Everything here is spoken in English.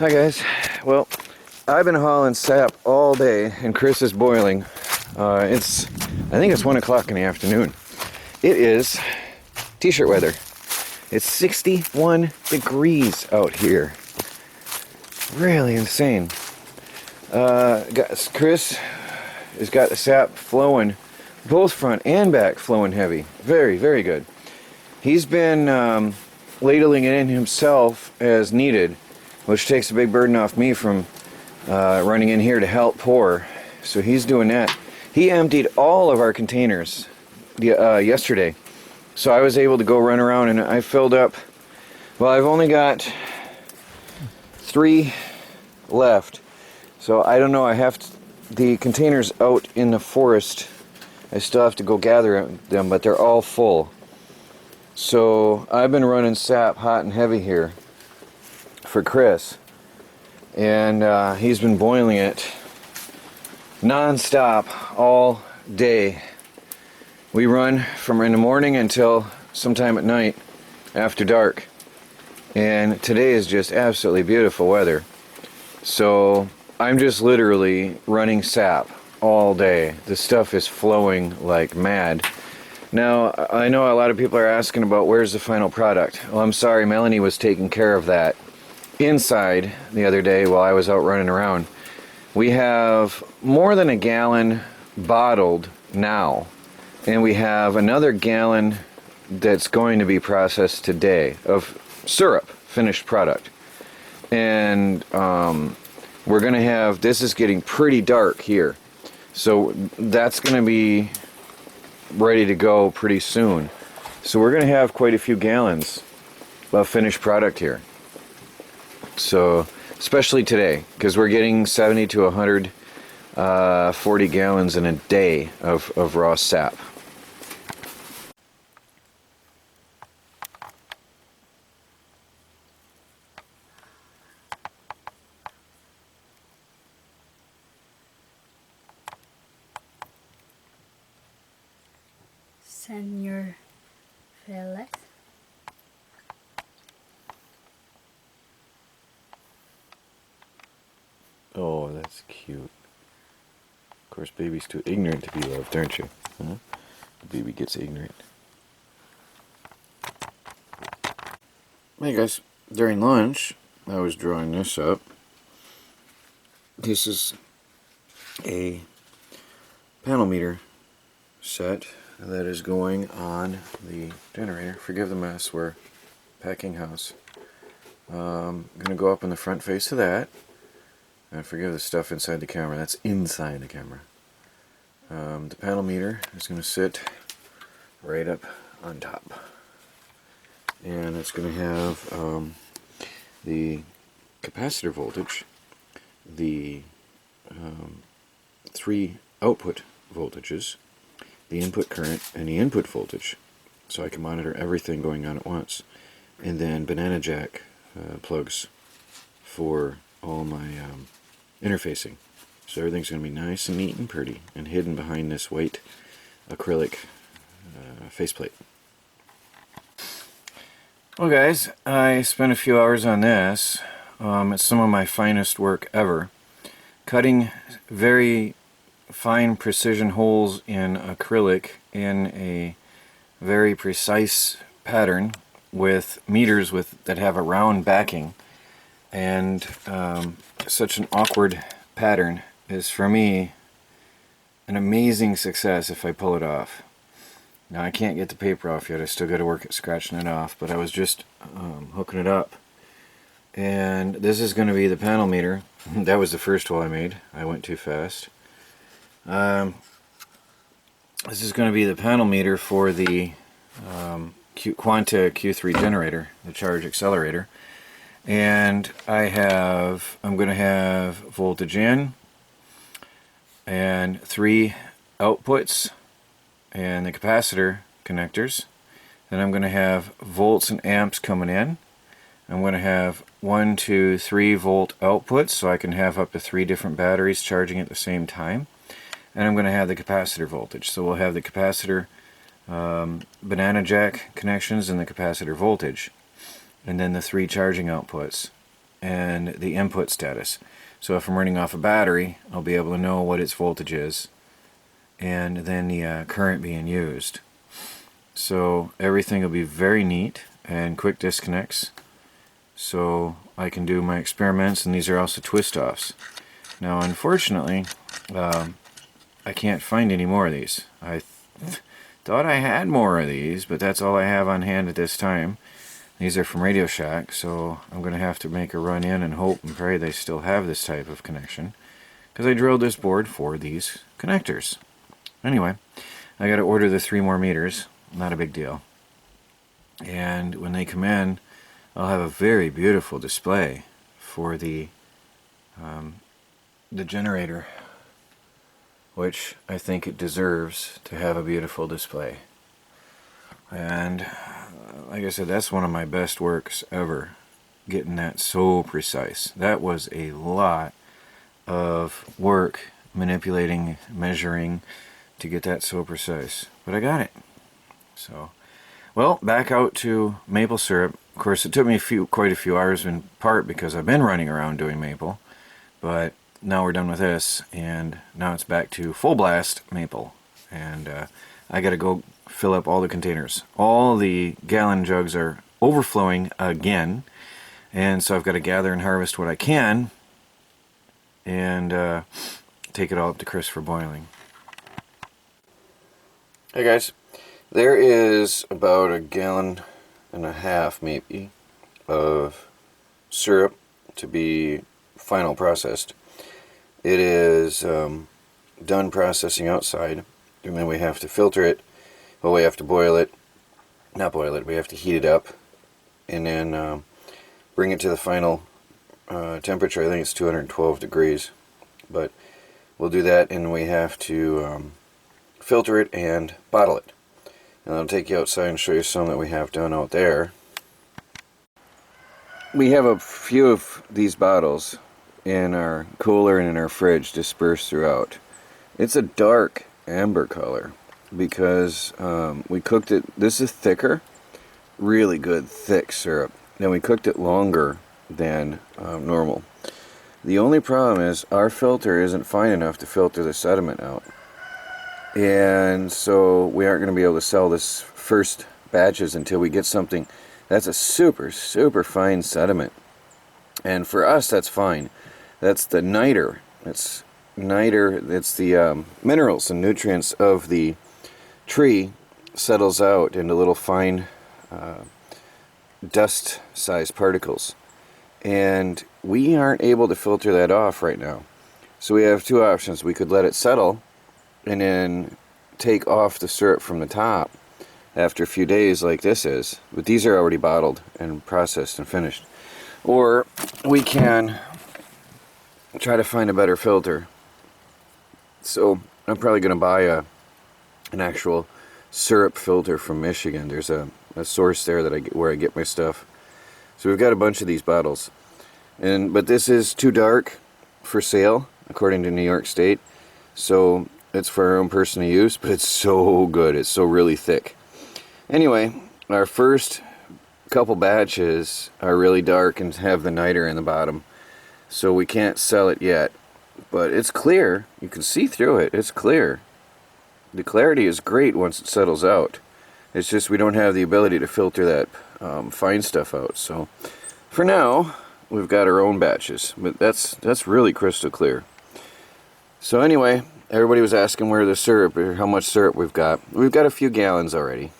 Hi guys. Well, I've been hauling sap all day and Chris is boiling. I think it's 1 o'clock in the afternoon. It is t-shirt weather. It's 61 degrees out here. Really insane. Chris has got the sap flowing, both front and back flowing heavy. Very, very good. He's been ladling it in himself as needed, which takes a big burden off me from running in here to help pour. So he's doing that. He emptied all of our containers yesterday. So I was able to go run around and I filled up. Well, I've only got 3 left. So I don't know, the containers out in the forest, I still have to go gather them, but they're all full. So I've been running sap hot and heavy here for Chris, and he's been boiling it non-stop all day. We run from in the morning until sometime at night after dark, and today is just absolutely beautiful weather. So I'm just literally running sap all day. The stuff is flowing like mad. Now, I know a lot of people are asking about where's the final product. Well, I'm sorry, Melanie was taking care of that inside the other day while I was out running around. We have more than a gallon bottled now, and we have another gallon that's going to be processed today of syrup, finished product. And we're going to have, this is getting pretty dark here, so that's going to be ready to go pretty soon. So we're going to have quite a few gallons of finished product here. So especially today, because we're getting 70 to 140 gallons in a day of raw sap. Senior fillet. Oh, that's cute. Of course, baby's too ignorant to be loved, aren't you? Huh? The baby gets ignorant. Hey guys, during lunch, I was drawing this up. This is a panel meter set that is going on the generator. Forgive the mess, we're packing house. I'm going to go up in the front face of that. And forgive the stuff inside the camera, that's inside the camera. The panel meter is going to sit right up on top. And it's going to have the capacitor voltage, the 3 output voltages, the input current, and the input voltage, so I can monitor everything going on at once. And then banana jack plugs for all my interfacing. So everything's going to be nice and neat and pretty and hidden behind this white acrylic faceplate. Well guys, I spent a few hours on this. It's some of my finest work ever. Cutting very fine precision holes in acrylic in a very precise pattern with meters that have a round backing, and such an awkward pattern is for me an amazing success if I pull it off. Now I can't get the paper off yet, I still got to work at scratching it off, but I was just hooking it up. And this is going to be the panel meter. That was the first hole I made. I went too fast. This is going to be the panel meter for the Quanta Q3 generator, the charge accelerator. And I'm going to have voltage in and 3 outputs and the capacitor connectors. Then I'm going to have volts and amps coming in. I'm going to have 1, 2, 3 volt outputs, so I can have up to 3 different batteries charging at the same time. And I'm going to have the capacitor voltage. So we'll have the capacitor banana jack connections and the capacitor voltage. And then the 3 charging outputs. and the input status. So if I'm running off a battery, I'll be able to know what its voltage is, and then the current being used. So everything will be very neat and quick disconnects, so I can do my experiments. And these are also twist offs. Now unfortunately I can't find any more of these. I thought I had more of these, but that's all I have on hand at this time. These are from Radio Shack, so I'm going to have to make a run in and hope and pray they still have this type of connection, because I drilled this board for these connectors. Anyway, I got to order the 3 more meters. Not a big deal. And when they come in, I'll have a very beautiful display for the generator, which I think it deserves to have a beautiful display. And like I said, that's one of my best works ever, getting that so precise. That was a lot of work, manipulating, measuring to get that so precise, but I got it. So, well, back out to maple syrup. Of course, it took me quite a few hours, in part because I've been running around doing maple, but now we're done with this, and now it's back to full blast maple. And I gotta go fill up all the containers. All the gallon jugs are overflowing again, and so I've got to gather and harvest what I can and take it all up to Chris for boiling. Hey guys, there is about 1.5 gallons maybe of syrup to be final processed. It is done processing outside, and then we have to filter it. Well, we have to boil it, not boil it, we have to heat it up, and then bring it to the final temperature. I think it's 212 degrees, but we'll do that, and we have to filter it and bottle it. And I'll take you outside and show you some that we have done out there. We have a few of these bottles in our cooler and in our fridge dispersed throughout. It's a dark amber color because we cooked it. This is thicker, really good thick syrup. Now we cooked it longer than normal. The only problem is our filter isn't fine enough to filter the sediment out, and so we aren't going to be able to sell this first batches until we get something that's a super fine sediment. And for us, that's fine. That's the niter. It's the minerals and nutrients of the tree settles out into little fine dust-sized particles, and we aren't able to filter that off right now. So we have 2 options. We could let it settle and then take off the syrup from the top after a few days like this is, but these are already bottled and processed and finished. Or we can try to find a better filter. So I'm probably going to buy an actual syrup filter from Michigan. There's a source there that where I get my stuff. So we've got a bunch of these bottles, but this is too dark for sale according to New York State. So it's for our own personal use, but it's so good. It's so really thick. Anyway, our first couple batches are really dark and have the niter in the bottom, so we can't sell it yet. But it's clear. You can see through it. It's clear. The clarity is great once it settles out. It's just we don't have the ability to filter that fine stuff out. So for now, we've got our own batches, but that's really crystal clear. So anyway, everybody was asking where the syrup, or how much syrup we've got. We've got a few gallons already.